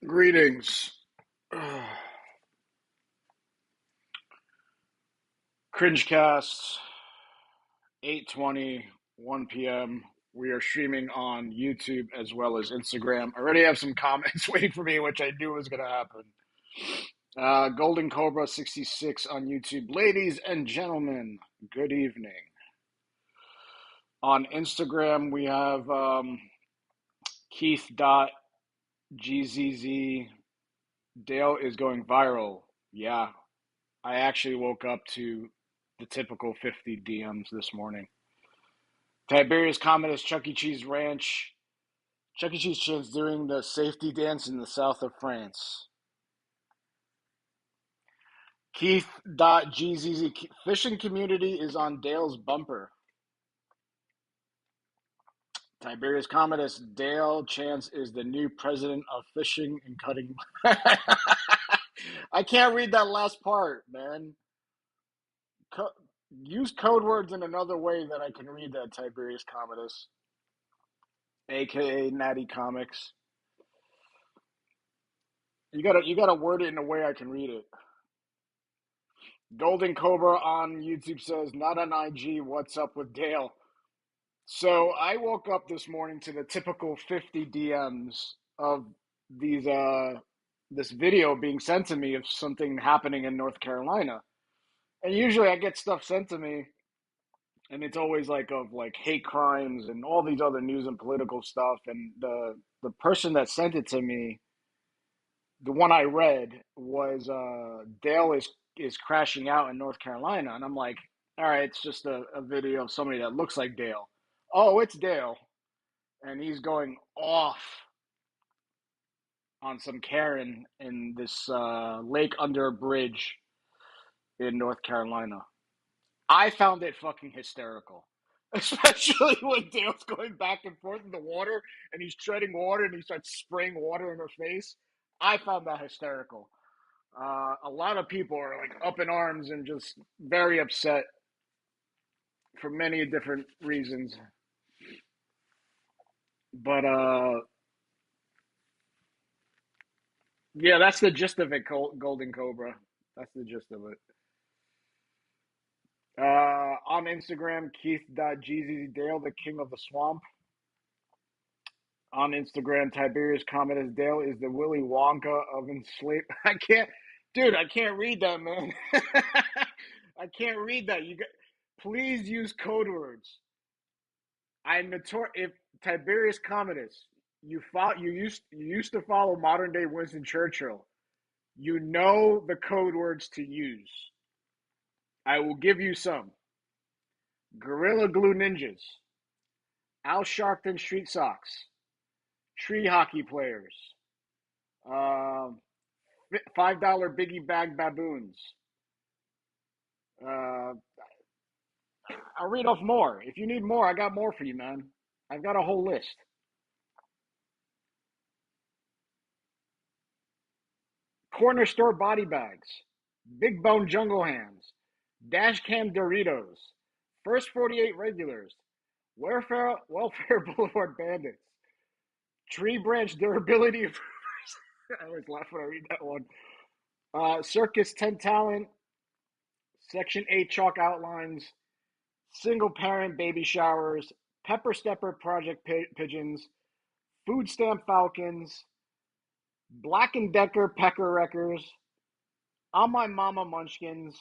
Greetings. Cringe Cast, 8:20, 1 p.m. We are streaming on YouTube as well as Instagram. I already have some comments waiting for me, which I knew was going to happen. Golden Cobra 66 on YouTube. Ladies and gentlemen, good evening. On Instagram, we have Keith.gzz. Dale is going viral. Yeah, I actually woke up to the typical 50 DMs this morning. Tiberius comment is Chuck E. Cheese Ranch. Chuck E. Cheese chants doing the safety dance in the south of France. Keith.gzz. Fishing community is on Dale's bumper. Tiberius comment is Dale Chance is the new president of fishing and cutting. I can't read that last part, man. Use code words in another way that I can read that, Tiberius Commodus, aka Natty Comics. You gotta word it in a way I can read it. Golden Cobra on YouTube says, not on IG, what's up with Dale? So I woke up this morning to the typical 50 DMs of these this video being sent to me of something happening in North Carolina. And usually I get stuff sent to me and it's always like of like hate crimes and all these other news and political stuff. And the person that sent it to me, the one I read was Dale is crashing out in North Carolina, and I'm like, all right, it's just a video of somebody that looks like Dale. Oh, it's Dale, and he's going off on some Karen in this lake under a bridge in North Carolina. I found it fucking hysterical. Especially when Dale's going back and forth in the water and he's treading water and he starts spraying water in her face. I found that hysterical. A lot of people are like up in arms and just very upset for many different reasons. But yeah, that's the gist of it, Golden Cobra. That's the gist of it. On Instagram, Keith.gzdale, the king of the swamp. On Instagram, Tiberius comment is Dale is the Willy Wonka of enslaved. I can't, dude. I can't read that, man. I can't read that. Please use code words. I'm notorious. If Tiberius Commodus, you used to follow modern day Winston Churchill. You know the code words to use. I will give you some. Gorilla Glue Ninjas, Al Sharpton Street Socks, Tree Hockey Players, um, $5 Biggie Bag Baboons. Uh, I'll read off more. If you need more, I got more for you, man. I've got a whole list. Corner store body bags, Big Bone Jungle Hands, Dash Cam Doritos, First 48 Regulars, Welfare Boulevard Bandits, Tree Branch Durability Improvers. I always laugh when I read that one. Circus 10 Talent, Section 8 Chalk Outlines, Single Parent Baby Showers, Pepper Stepper Project Pigeons, Food Stamp Falcons, Black and Decker Pecker Wreckers, On My Mama Munchkins,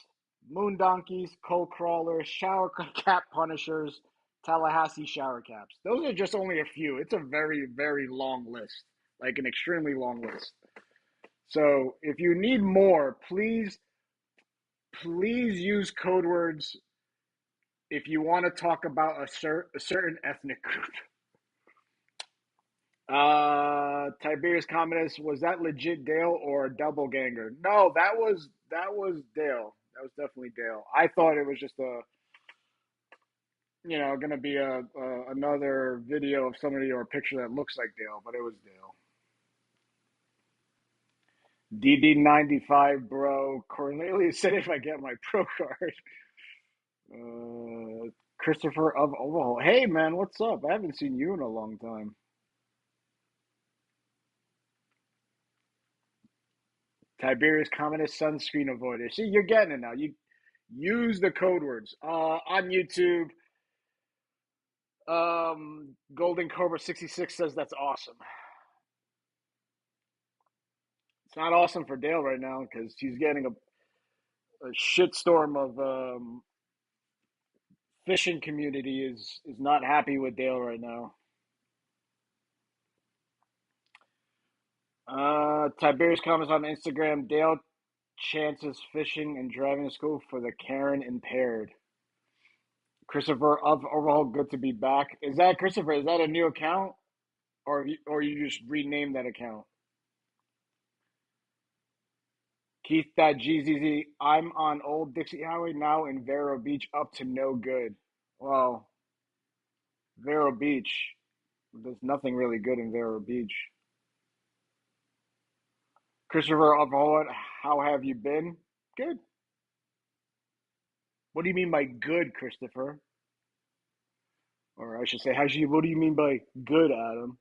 Moon Donkeys, Cold Crawlers, Shower Cap Punishers, Tallahassee Shower Caps. Those are just only a few. It's a very, very long list, like an extremely long list. So if you need more, please use code words if you want to talk about a certain ethnic group. Tiberius Commodus, was that legit Dale or a double ganger? No, that was Dale. That was definitely Dale. I thought it was just gonna be a another video of somebody or a picture that looks like Dale, but it was Dale. DD95, bro. Cornelius said if I get my pro card. Christopher of Overhaul. Hey, man, what's up? I haven't seen you in a long time. Tiberius Communist Sunscreen Avoider. See, you're getting it now. You use the code words. On YouTube, Golden Cobra 66 says that's awesome. It's not awesome for Dale right now because he's getting a shitstorm of fishing community is not happy with Dale right now. Tiberius comments on Instagram. Dale chances fishing and driving to school for the Karen impaired. Christopher of Overhaul, good to be back. Is that Christopher? Is that a new account, or you just renamed that account? Keith.GZZ, I'm on Old Dixie Highway now in Vero Beach, up to no good. Well, Vero Beach, there's nothing really good in Vero Beach. Christopher of Overhaul, how have you been? Good. What do you mean by good, Christopher? Or I should say, what do you mean by good, Adam?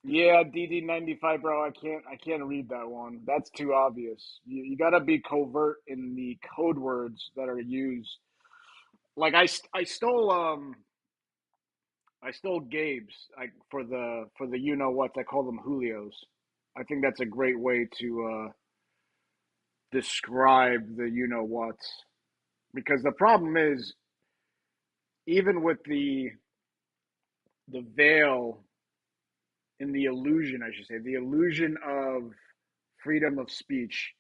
Yeah, DD95, bro. I can't read that one. That's too obvious. You gotta be covert in the code words that are used. Like I stole Gabe's for the you know what I call them Julios. I think that's a great way to describe the you know what's, because the problem is, even with the veil in the illusion, I should say, the illusion of freedom of speech,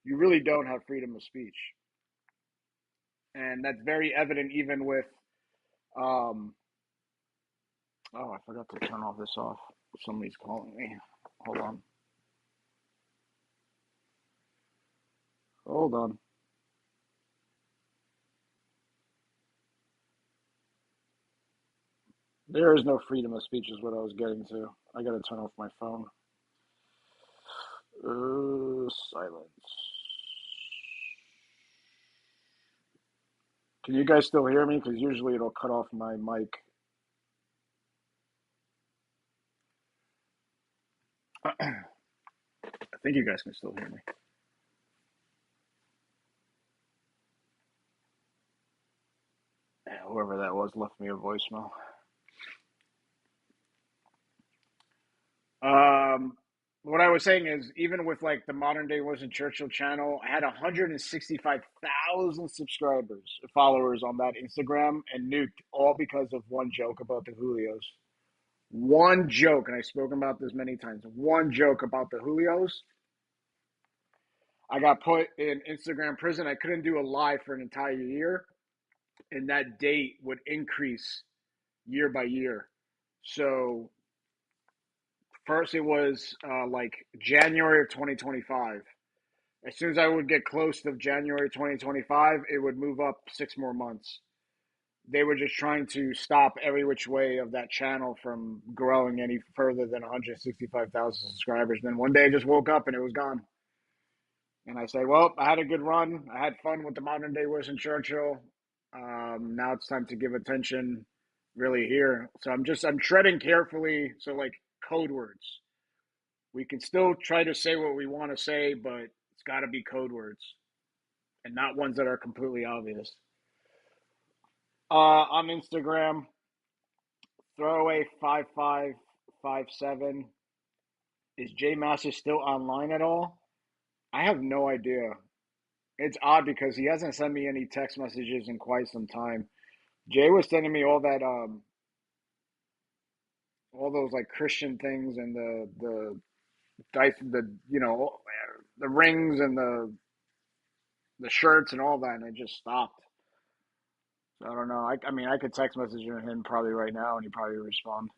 you really don't have freedom of speech. And that's very evident even with, um, oh, I forgot to turn all this off. Somebody's calling me. Hold on. Hold on. There is no freedom of speech, is what I was getting to. I gotta turn off my phone. Silence. Can you guys still hear me? Because usually it'll cut off my mic. I think you guys can still hear me. Whoever that was left me a voicemail. Um, what I was saying is, even with like the modern day Winston Churchill channel, I had 165,000 subscribers, followers on that Instagram, and nuked all because of one joke about the Julios. One joke, and I've spoken about this many times. One joke about the Julios. I got put in Instagram prison. I couldn't do a live for an entire year, and that date would increase year by year. So first, it was like January of 2025. As soon as I would get close to January 2025, it would move up 6 more months. They were just trying to stop every which way of that channel from growing any further than 165,000 subscribers. And then one day I just woke up and it was gone. And I said, well, I had a good run. I had fun with the modern day Winston Churchill. Now it's time to give attention really here. So I'm treading carefully. So like code words. We can still try to say what we want to say, but it's got to be code words and not ones that are completely obvious. On Instagram, throwaway 5557. Is Jay Masters still online at all? I have no idea. It's odd because he hasn't sent me any text messages in quite some time. Jay was sending me all those like Christian things and the dice, the rings and the shirts and all that, and it just stopped. So I don't know. I mean, I could text message him probably right now, and he'd probably respond.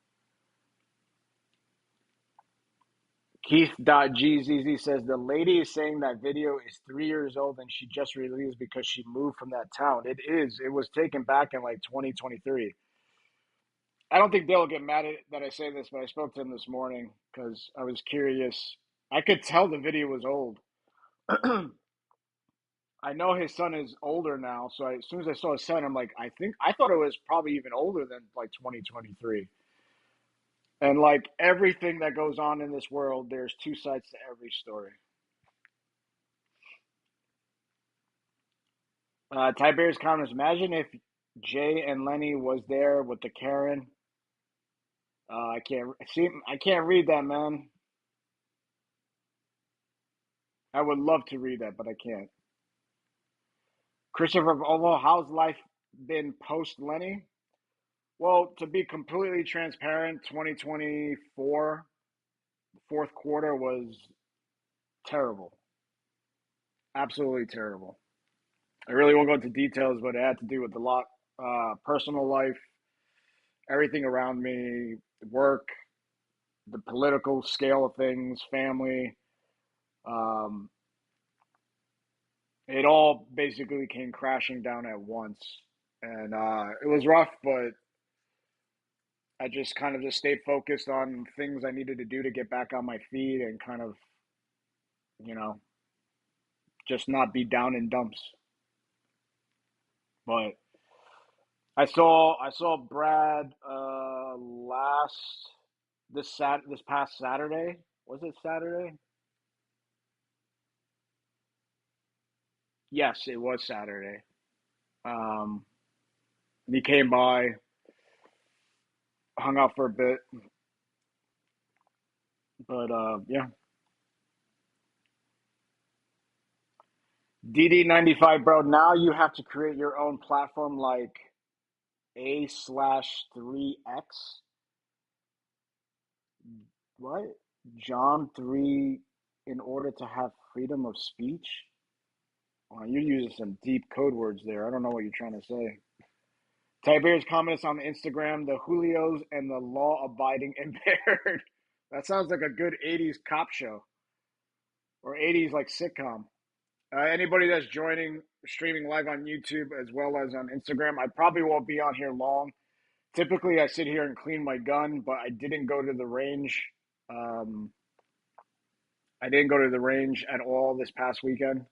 Keith.GZZ says the lady is saying that video is 3 years old and she just released because she moved from that town. It is. It was taken back in like 2023. I don't think they'll get mad at that I say this, but I spoke to him this morning because I was curious. I could tell the video was old. I know his son is older now, so as soon as I saw his son, I'm like, I thought it was probably even older than like 2023. And like everything that goes on in this world, there's two sides to every story. Tiberius comments: imagine if Jay and Lenny was there with the Karen. I can't see. I can't read that, man. I would love to read that, but I can't. Christopher Ovo, how's life been post Lenny? Well, to be completely transparent, 2024 fourth quarter was terrible, absolutely terrible. I really won't go into details, but it had to do with a lot, personal life, everything around me, work, the political scale of things, family. Um, it all basically came crashing down at once, and it was rough. But I just kind of just stayed focused on things I needed to do to get back on my feet and kind of, you know, just not be down in dumps. But I saw Brad last this past Saturday. Was it Saturday? Yes, it was Saturday. Um, and he came by, hung out for a bit, but yeah. DD95, bro. Now you have to create your own platform like A/3X. What? John 3 in order to have freedom of speech? Oh, you're using some deep code words there. I don't know what you're trying to say. Tiberius comments on Instagram, the Julios and the law abiding impaired. That sounds like a good 80s cop show or 80s like sitcom. Anybody that's joining, streaming live on YouTube as well as on Instagram, I probably won't be on here long. Typically, I sit here and clean my gun, but I didn't go to the range. Um, I didn't go to the range at all this past weekend.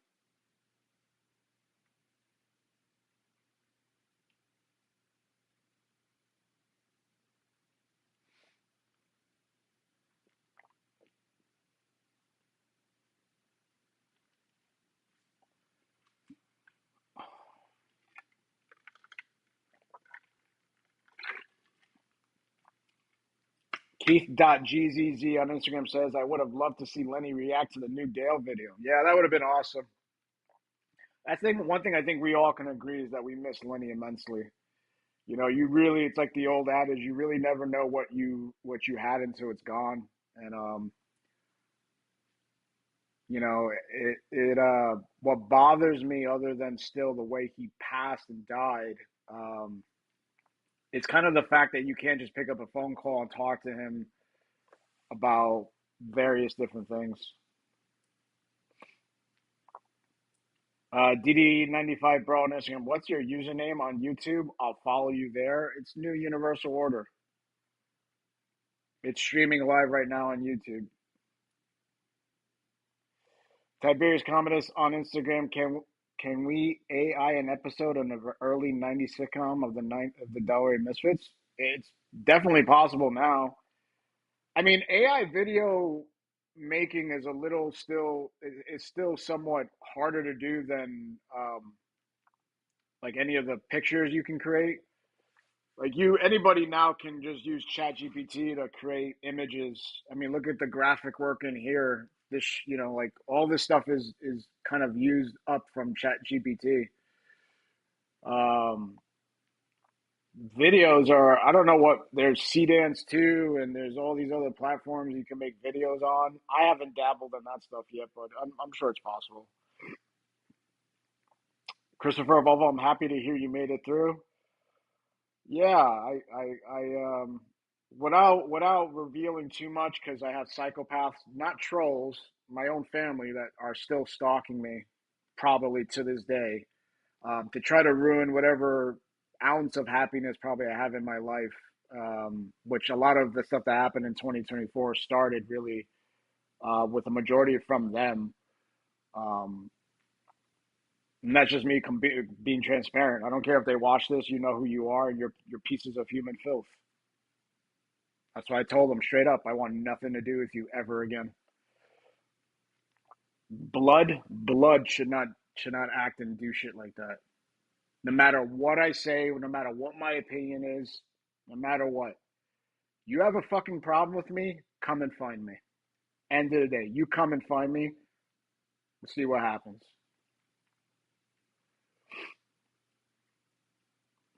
Keith.gzz on Instagram says, I would have loved to see Lenny react to the new Dale video. Yeah, that would have been awesome. I think one thing I think we all can agree is that we miss Lenny immensely. You know, you really it's like the old adage, you really never know what you had until it's gone. And you know, it what bothers me other than still the way he passed and died, um, it's kind of the fact that you can't just pick up a phone call and talk to him about various different things. DD95 Bro on Instagram. What's your username on YouTube? I'll follow you there. It's New Universal Order. It's streaming live right now on YouTube. Tiberius Commodus on Instagram. Can we AI an episode on the early '90s sitcom of the ninth of the Delaware Misfits? It's definitely possible now. I mean, AI video making is a little still is still somewhat harder to do than like any of the pictures you can create. Like anybody now can just use ChatGPT to create images. I mean, look at the graphic work in here. This, like all this stuff is kind of used up from ChatGPT. Um, Videos are, I don't know what, there's CDance too, and there's all these other platforms you can make videos on. I haven't dabbled in that stuff yet, but I'm sure it's possible. Christopher Volvo, I'm happy to hear you made it through. Yeah, without revealing too much, because I have psychopaths, not trolls, my own family that are still stalking me, probably to this day, to try to ruin whatever ounce of happiness probably I have in my life. Which a lot of the stuff that happened in 2024 started really with a majority from them. Um, and that's just me being transparent. I don't care if they watch this. You know who you are, and you're pieces of human filth. That's why I told him straight up, I want nothing to do with you ever again. Blood should not act and do shit like that. No matter what I say, no matter what my opinion is, no matter what. You have a fucking problem with me, come and find me. End of the day, you come and find me, we'll see what happens.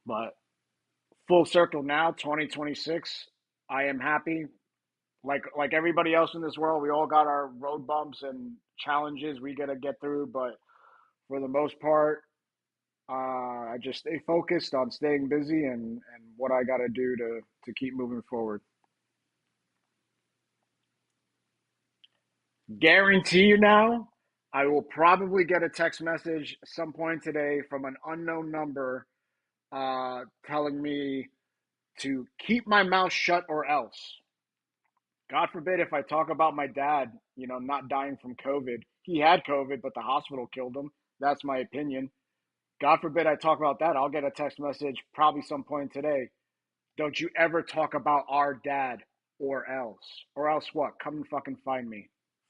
But full circle now, 2026, I am happy. Like everybody else in this world, we all got our road bumps and challenges we gotta get through, but for the most part, I just stay focused on staying busy and what I gotta do to keep moving forward. Guarantee you now, I will probably get a text message at some point today from an unknown number telling me to keep my mouth shut or else. God forbid if I talk about my dad, not dying from COVID. He had COVID, but the hospital killed him. That's my opinion. God forbid I talk about that. I'll get a text message probably some point today. Don't you ever talk about our dad or else. Or else what? Come and fucking find me.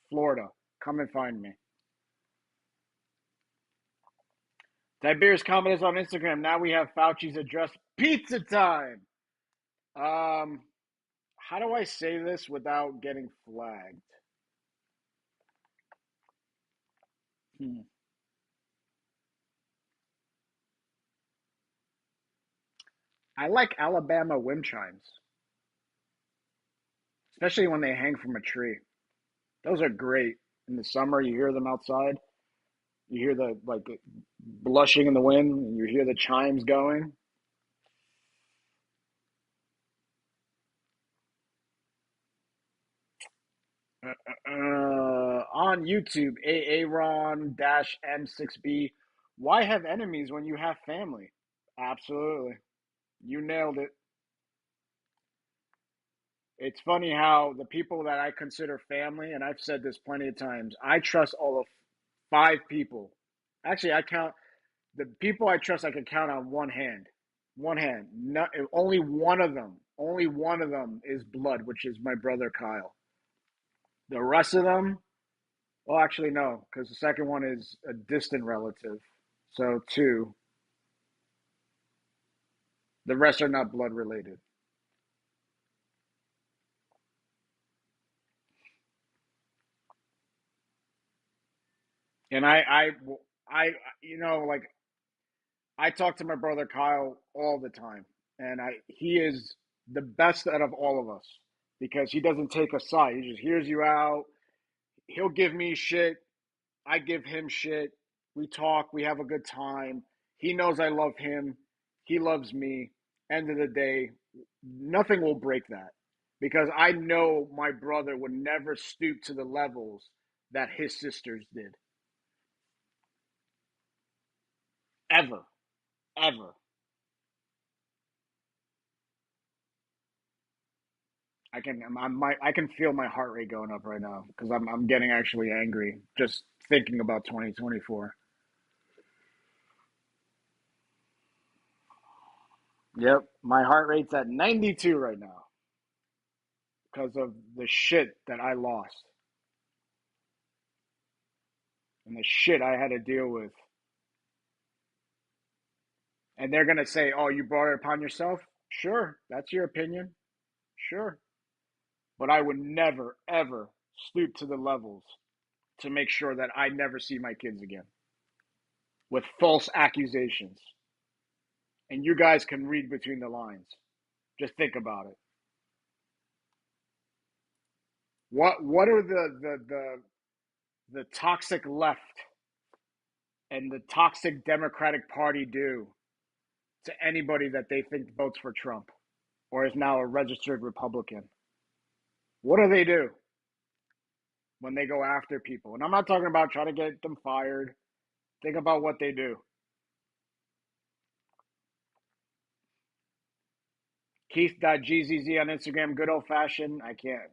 Florida, come and find me. Tiberius commented on Instagram. Now we have Fauci's address. Pizza time. How do I say this without getting flagged? Hmm. I like Alabama wind chimes, especially when they hang from a tree. Those are great in the summer. You hear them outside. You hear the blushing in the wind, and you hear the chimes going. On YouTube, Aaron M6B. Why have enemies when you have family? Absolutely, you nailed it. It's funny how the people that I consider family, and I've said this plenty of times, I trust all of five people. Actually, I count the people I trust. I can count on one hand. One hand. Not, only one of them is blood, which is my brother Kyle. The rest of them, well, actually no, because the second one is a distant relative. So two. The rest are not blood related. And I, like I talk to my brother Kyle all the time, and he is the best out of all of us because he doesn't take a side. He just hears you out. He'll give me shit. I give him shit. We talk. We have a good time. He knows I love him. He loves me. End of the day, nothing will break that because I know my brother would never stoop to the levels that his sisters did. Ever. Ever. I can feel my heart rate going up right now because I'm getting actually angry just thinking about 2024. Yep, my heart rate's at 92 right now because of the shit that I lost and the shit I had to deal with. And they're gonna say, "Oh, you brought it upon yourself." Sure, that's your opinion. Sure, but I would never ever stoop to the levels to make sure that I never see my kids again with false accusations. And you guys can read between the lines. Just think about it. What are the toxic left and the toxic Democratic Party do to anybody that they think votes for Trump or is now a registered Republican? What do they do when they go after people? And I'm not talking about trying to get them fired. Think about what they do. Keith.gzz on Instagram, good old fashioned. I can't.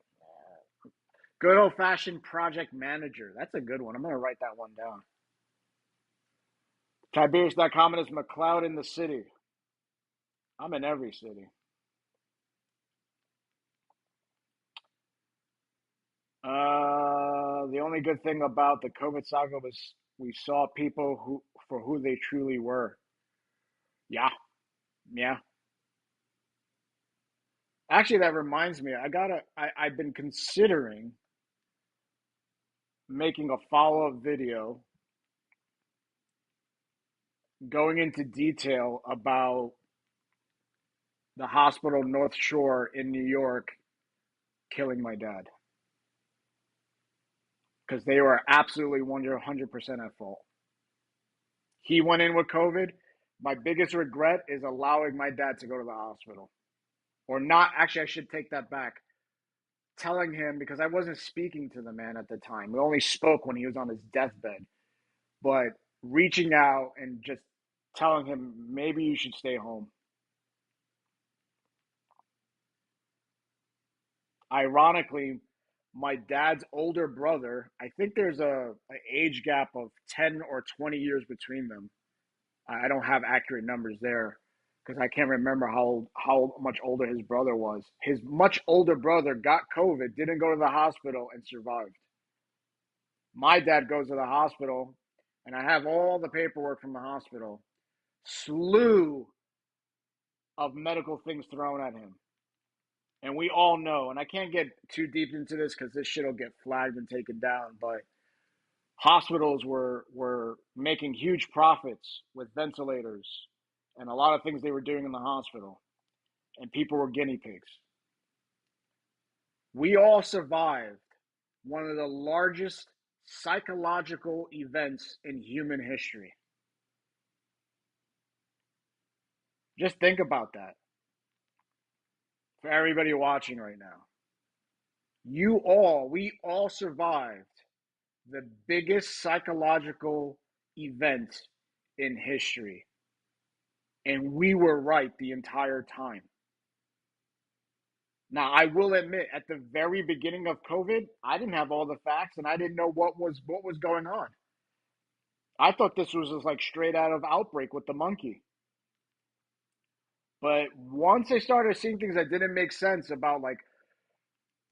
Good old fashioned project manager. That's a good one. I'm going to write that one down. Tiberius.com is McLeod in the city. I'm in every city. The only good thing about the COVID saga was we saw people who they truly were. Yeah, yeah. Actually, that reminds me. I've been considering making a follow-up video going into detail about the hospital North Shore in New York killing my dad because they were absolutely 100% at fault. He went in with COVID. My biggest regret is allowing my dad to go to the hospital. Or not, actually, I should take that back. Telling him, because I wasn't speaking to the man at the time. We only spoke when he was on his deathbed. But reaching out and just telling him, maybe you should stay home. Ironically, my dad's older brother, I think there's an age gap of 10 or 20 years between them. I don't have accurate numbers there because I can't remember how much older his brother was. His much older brother got COVID, didn't go to the hospital, and survived. My dad goes to the hospital, and I have all the paperwork from the hospital. Slew of medical things thrown at him. And we all know, and I can't get too deep into this because this shit will get flagged and taken down, but hospitals were making huge profits with ventilators and a lot of things they were doing in the hospital, and people were guinea pigs. We all survived one of the largest psychological events in human history. Just think about that for everybody watching right now. We all survived the biggest psychological event in history. And we were right the entire time. Now, I will admit, at the very beginning of COVID, I didn't have all the facts and I didn't know what was going on. I thought this was just like straight out of Outbreak with the monkey. But once I started seeing things that didn't make sense about, like,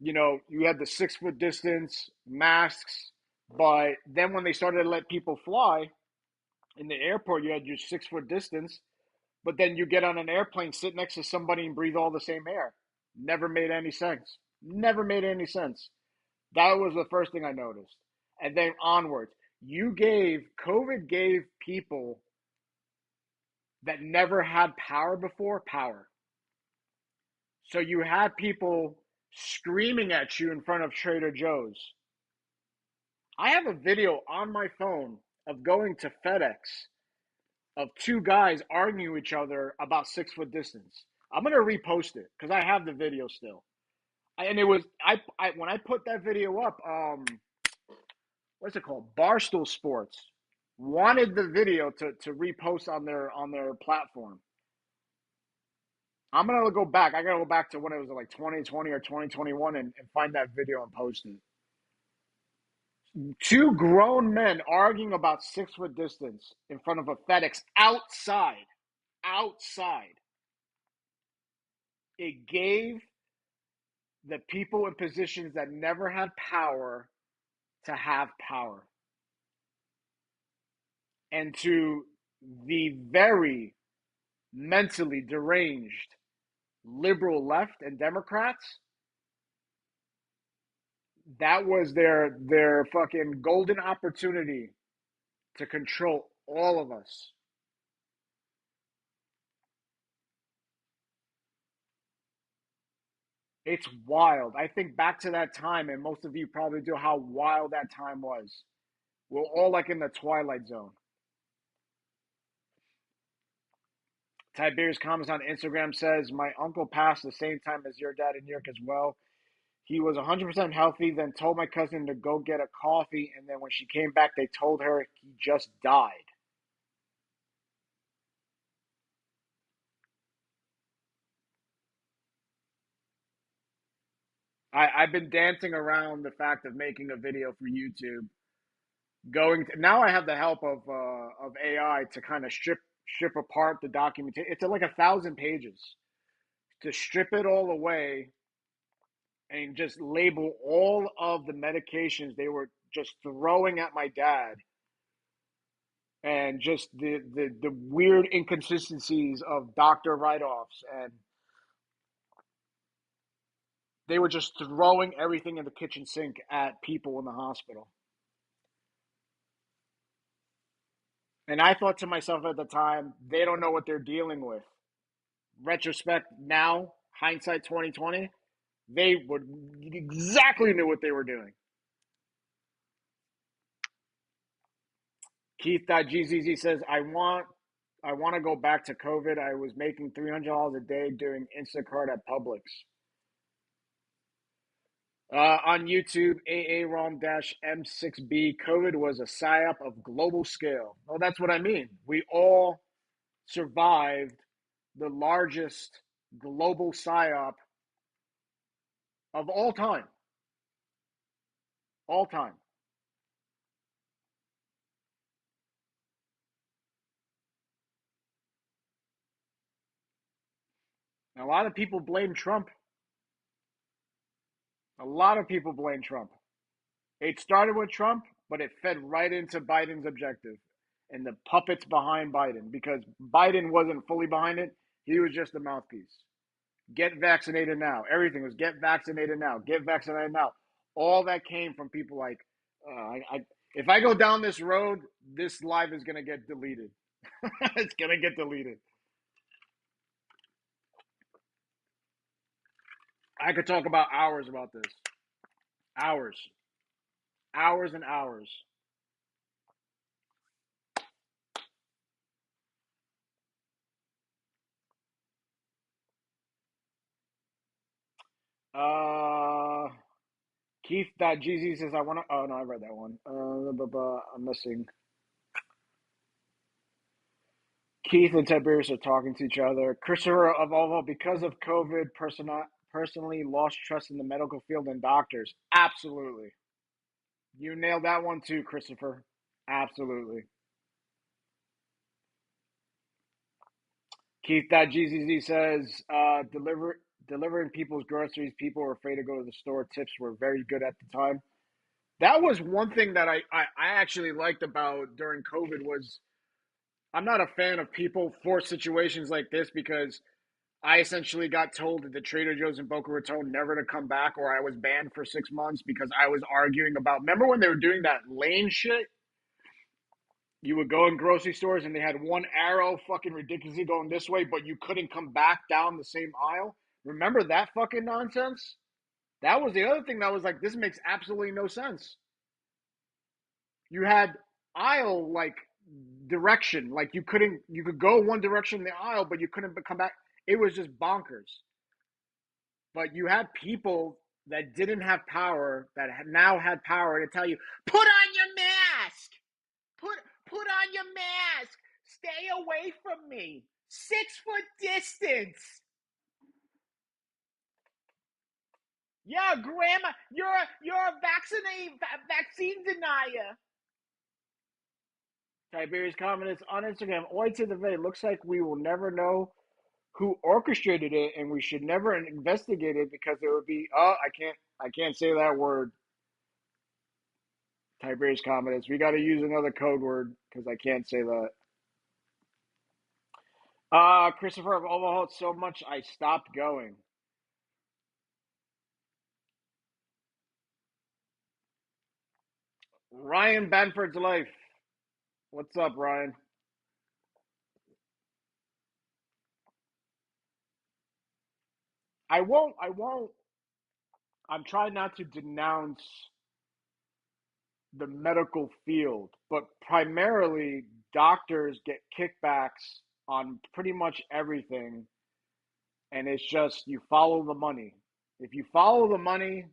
you had the 6 foot distance, masks, but then when they started to let people fly in the airport, you had your 6 foot distance, but then you get on an airplane, sit next to somebody, and breathe all the same air. Never made any sense. Never made any sense. That was the first thing I noticed. And then onwards, COVID gave people that never had power before power. So you had people screaming at you in front of Trader Joe's. I have a video on my phone of going to FedEx of two guys arguing with each other about 6 foot distance. I'm gonna repost it because I have the video still. And it was I when I put that video up, what's it called? Barstool Sports wanted the video to repost on their platform. I'm gonna go back. I gotta go back to when it was like 2020 or 2021 and find that video and post it. Two grown men arguing about 6 foot distance in front of a FedEx outside. Outside. It gave the people in positions that never had power to have power. And to the very mentally deranged liberal left and Democrats, that was their fucking golden opportunity to control all of us. It's wild. I think back to that time, and most of you probably do, how wild that time was. We're all like in the twilight zone. Tiberius comments on Instagram says, my uncle passed the same time as your dad in New York as well. He was 100% healthy, then told my cousin to go get a coffee, and then when she came back, they told her he just died. I've been dancing around the fact of making a video for YouTube. Now I have the help of AI to kind of strip apart the documentation. It's like 1,000 pages to strip it all away and just label all of the medications they were just throwing at my dad, and just the weird inconsistencies of doctor write-offs, and they were just throwing everything in the kitchen sink at people in the hospital. And I thought to myself at the time, they don't know what they're dealing with. Retrospect now, hindsight 2020, they would exactly knew what they were doing. Keith.GZZ says, I want to go back to COVID. I was making $300 a day doing Instacart at Publix. On YouTube, AAROM-M6B, COVID was a psyop of global scale. Well, that's what I mean. We all survived the largest global psyop of all time. All time. And a lot of people blame Trump. A lot of people blame Trump. It started with Trump, but it fed right into Biden's objective and the puppets behind Biden, because Biden wasn't fully behind it. He was just a mouthpiece. Get vaccinated now. Everything was get vaccinated now. Get vaccinated now. All that came from people like, if I go down this road, this live is going to get deleted. It's going to get deleted. I could talk about hours about this. Hours. Hours and hours. Keith.GZ says, I want to. Oh, no, I read that one. I'm missing. Keith and Tiberius are talking to each other. Christopher of Ovo, because of COVID, personally lost trust in the medical field and doctors. Absolutely. You nailed that one too, Christopher. Absolutely. Keith.GZZ says, delivering people's groceries. People were afraid to go to the store. Tips were very good at the time. That was one thing that I actually liked about during COVID was I'm not a fan of people for situations like this, because I essentially got told at the Trader Joe's in Boca Raton never to come back, or I was banned for 6 months because I was arguing about. Remember when they were doing that lane shit? You would go in grocery stores and they had one arrow fucking ridiculously going this way, but you couldn't come back down the same aisle. Remember that fucking nonsense? That was the other thing that was like, this makes absolutely no sense. You had aisle like direction, like you could go one direction in the aisle, but you couldn't come back. It was just bonkers. But you had people that didn't have power that now had power to tell you, put on your mask. Put on your mask. Stay away from me. 6 foot distance. Yeah, grandma, you're a vaccine denier. Tiberius comments on Instagram. Oi to the Bay. Looks like we will never know who orchestrated it, and we should never investigate it because it would be. Oh, I can't say that word. Tiberius comments. We got to use another code word because I can't say that. Christopher, I've overhauled so much I stopped going. Ryan Banford's life. What's up, Ryan? I won't. I'm trying not to denounce the medical field, but primarily doctors get kickbacks on pretty much everything, and it's just you follow the money. If you follow the money,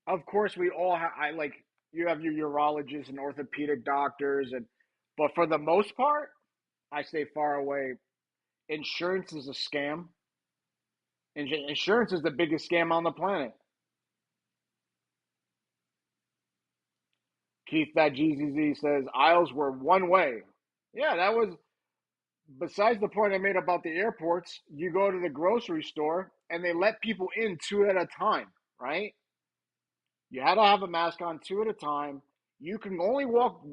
of course we all have. I like you have your urologists and orthopedic doctors, and but for the most part, I stay far away. Insurance is a scam. Insurance is the biggest scam on the planet. Keith.GZZ says aisles were one way. Yeah, that was besides the point I made about the airports, you go to the grocery store and they let people in two at a time, right? You had to have a mask on two at a time. You can only walk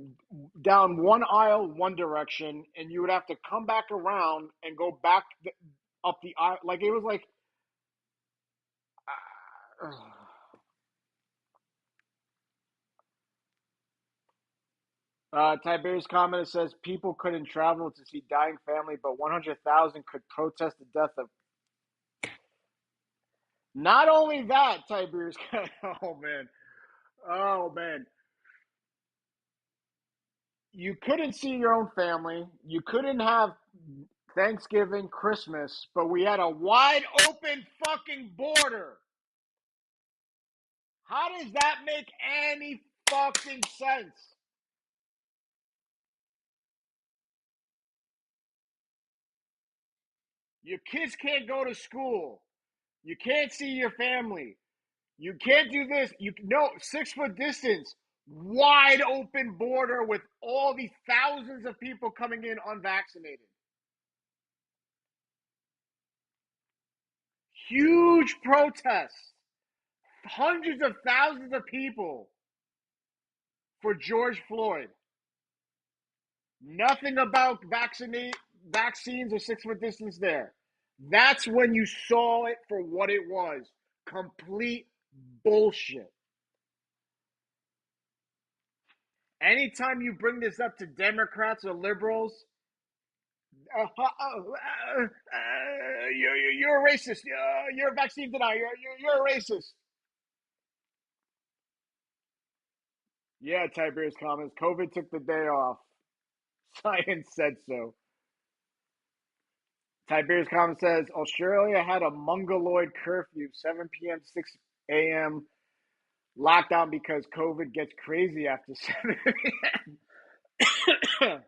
down one aisle one direction, and you would have to come back around and go back up the aisle. Like it was like, Tiberius comment says people couldn't travel to see dying family, but 100,000 could protest the death of. Not only that, Tiberius. Oh man, oh man. You couldn't see your own family. You couldn't have Thanksgiving, Christmas, but we had a wide open fucking border. How does that make any fucking sense? Your kids can't go to school. You can't see your family. You can't do this. You no 6 foot distance, wide open border with all these thousands of people coming in unvaccinated. Huge protests, hundreds of thousands of people for George Floyd. Nothing about vaccines or 6 foot distance there. That's when you saw it for what it was. Complete bullshit. Anytime you bring this up to Democrats or liberals, you're a racist. You're a vaccine denier. You're a racist. Yeah, Tiberius comments. COVID took the day off. Science said so. Tiberius comment says Australia had a mongoloid curfew, 7 p.m. 6 a.m. lockdown because COVID gets crazy after 7 p.m.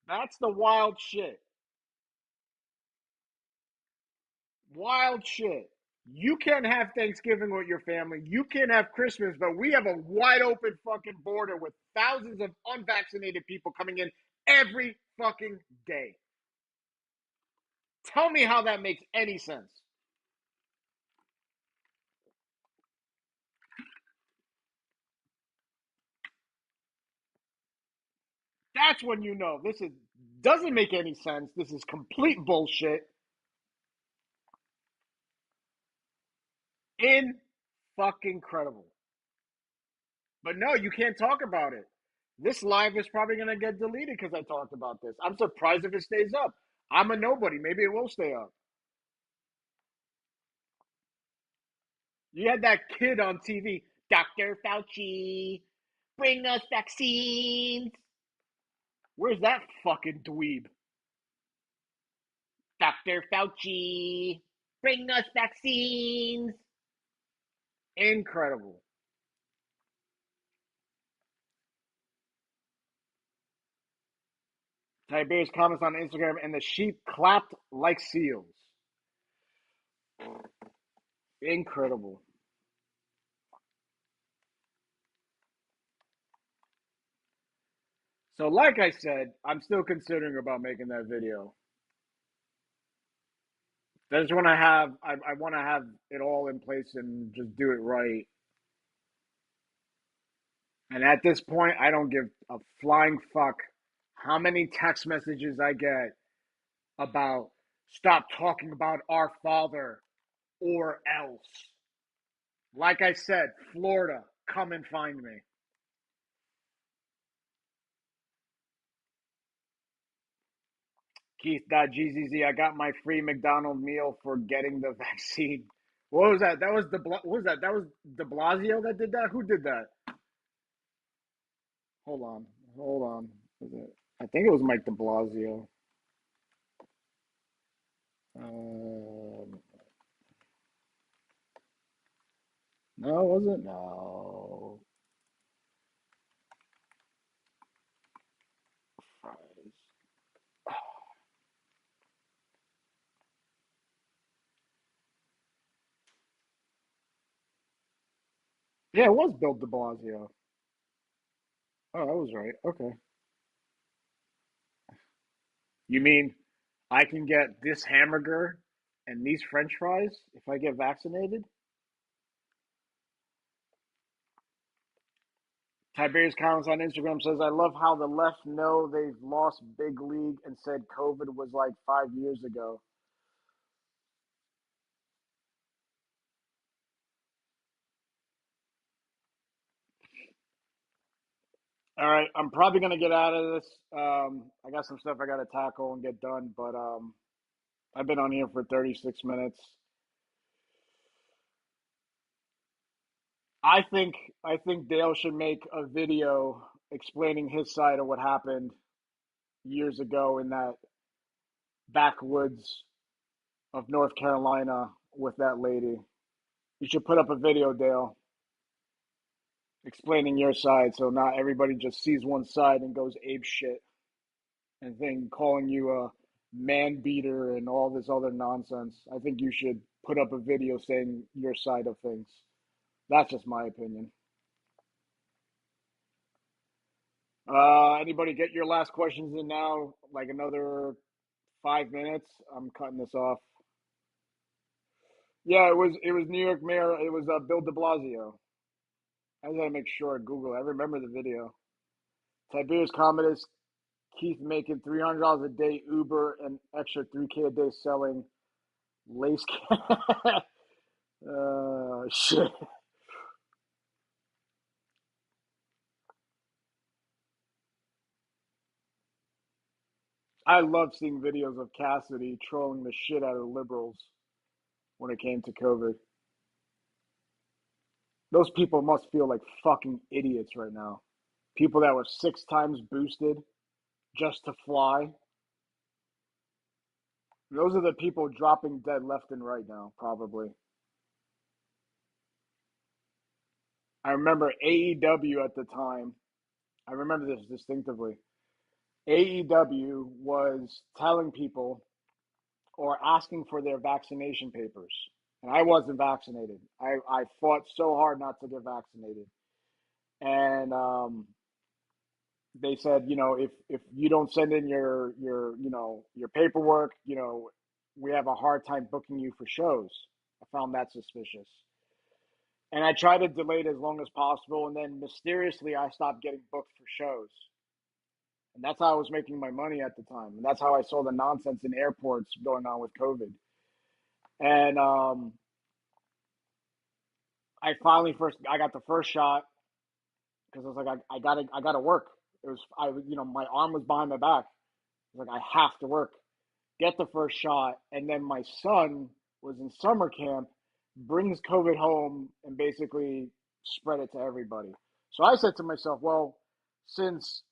That's the wild shit. Wild shit. You can't have Thanksgiving with your family. You can't have Christmas, but we have a wide open fucking border with thousands of unvaccinated people coming in every fucking day. Tell me how that makes any sense. That's when you know this is doesn't make any sense. This is complete bullshit. In fucking credible. But no, you can't talk about it. This live is probably gonna get deleted because I talked about this. I'm surprised if it stays up. I'm a nobody. Maybe it will stay up. You had that kid on TV, Dr. Fauci, bring us vaccines. Where's that fucking dweeb? Dr. Fauci, bring us vaccines. Incredible. Tiberius comments on Instagram, and the sheep clapped like seals. Incredible. So, like I said, I'm still considering about making that video. That's when I want to have it all in place and just do it right. And at this point, I don't give a flying fuck how many text messages I get about stop talking about our father or else. Like I said, Florida, come and find me. Keith.gzz, I got my free McDonald meal for getting the vaccine. What was that? That was what was that? That was De Blasio that did that? Who did that? Hold on. Hold on. I think it was Mike De Blasio. Um, no, it wasn't. No. Yeah, it was Bill De Blasio. Oh, I was right. Okay. You mean I can get this hamburger and these French fries if I get vaccinated? Tiberius Collins on Instagram says, I love how the left know they've lost big league and said COVID was like 5 years ago. All right, I'm probably gonna get out of this. I got some stuff I got to tackle and get done, but I've been on here for 36 minutes. I think I think Dale should make a video explaining his side of what happened years ago in that backwoods of North Carolina with that lady. You should put up a video, Dale, explaining your side so not everybody just sees one side and goes ape shit and then calling you a man beater and all this other nonsense. I think you should put up a video saying your side of things. That's just my opinion. Anybody get your last questions in now? Like another 5 minutes. I'm cutting this off. Yeah, it was New York Mayor. It was Bill De Blasio. I gotta make sure I Google. I remember the video. Tiberius Commodus, Keith making $300 a day Uber and extra 3K a day selling lace. Shit. I love seeing videos of Cassidy trolling the shit out of liberals when it came to COVID. Those people must feel like fucking idiots right now. People that were 6 times boosted just to fly. Those are the people dropping dead left and right now, probably. I remember AEW at the time. I remember this distinctively. AEW was telling people or asking for their vaccination papers. And I wasn't vaccinated. I fought so hard not to get vaccinated. And they said, if you don't send in your paperwork, we have a hard time booking you for shows. I found that suspicious. And I tried to delay it as long as possible, and then mysteriously I stopped getting booked for shows. And that's how I was making my money at the time. And that's how I saw the nonsense in airports going on with COVID. And I got the first shot because I was like, I gotta work. It was my arm was behind my back. I was like, I have to work. Get the first shot, and then my son was in summer camp, brings COVID home, and basically spread it to everybody. So I said to myself, well, since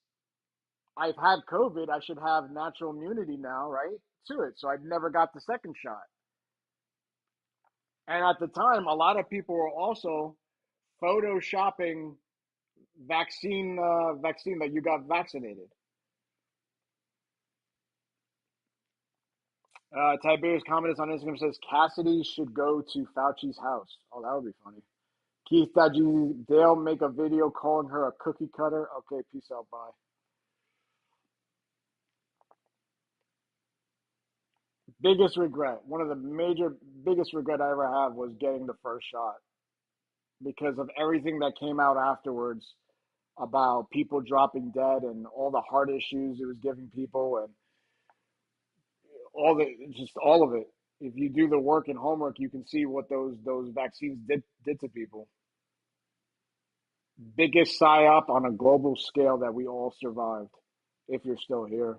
I've had COVID, I should have natural immunity now, right? To it. So I never got the second shot. And at the time, a lot of people were also photoshopping vaccine that you got vaccinated. Tiberius Commodus on Instagram says Cassidy should go to Fauci's house. Oh, that would be funny. Keith Dodgy, they'll make a video calling her a cookie cutter. Okay, peace out, bye. Biggest regret, one of the biggest regret I ever have was getting the first shot because of everything that came out afterwards about people dropping dead and all the heart issues it was giving people and all of it. If you do the work and homework, you can see what those vaccines did to people. Biggest psyop on a global scale that we all survived. If you're still here,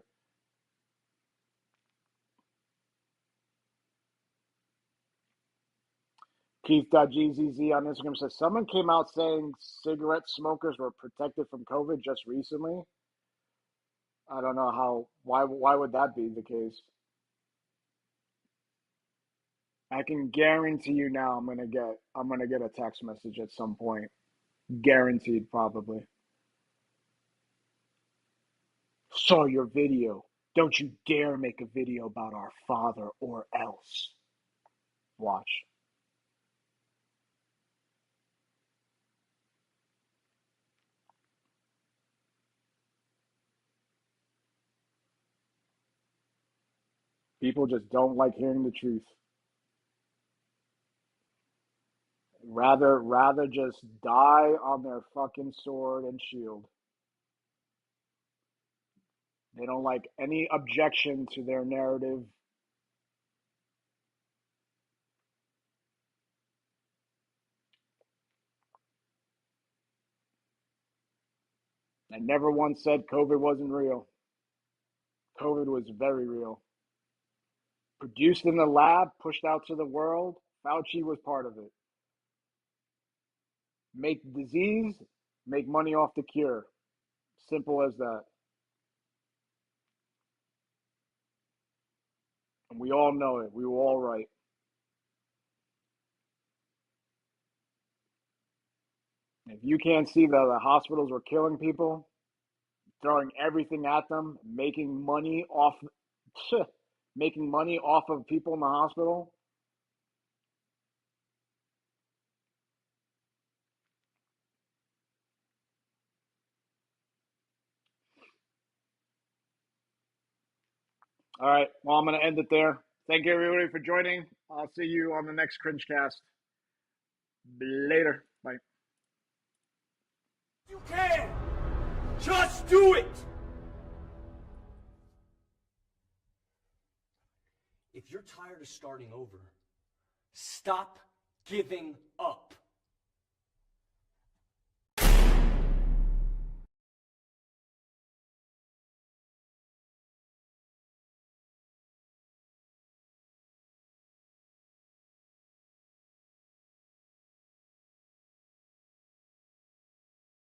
Keith.gzz on Instagram says someone came out saying cigarette smokers were protected from COVID just recently. I don't know how. Why would that be the case? I can guarantee you now. I'm gonna get a text message at some point. Guaranteed, probably. Saw your video. Don't you dare make a video about our father or else. Watch. People just don't like hearing the truth. Rather just die on their fucking sword and shield. They don't like any objection to their narrative. I never once said COVID wasn't real. COVID was very real. Produced in the lab, pushed out to the world. Fauci was part of it. Make disease, make money off the cure. Simple as that. And we all know it. We were all right. If you can't see that the hospitals were killing people, throwing everything at them, making money off of people in the hospital. All right. Well, I'm going to end it there. Thank you, everybody, for joining. I'll see you on the next Cringe Cast. Later. Bye. You can! Just do it! If you're tired of starting over, stop giving up.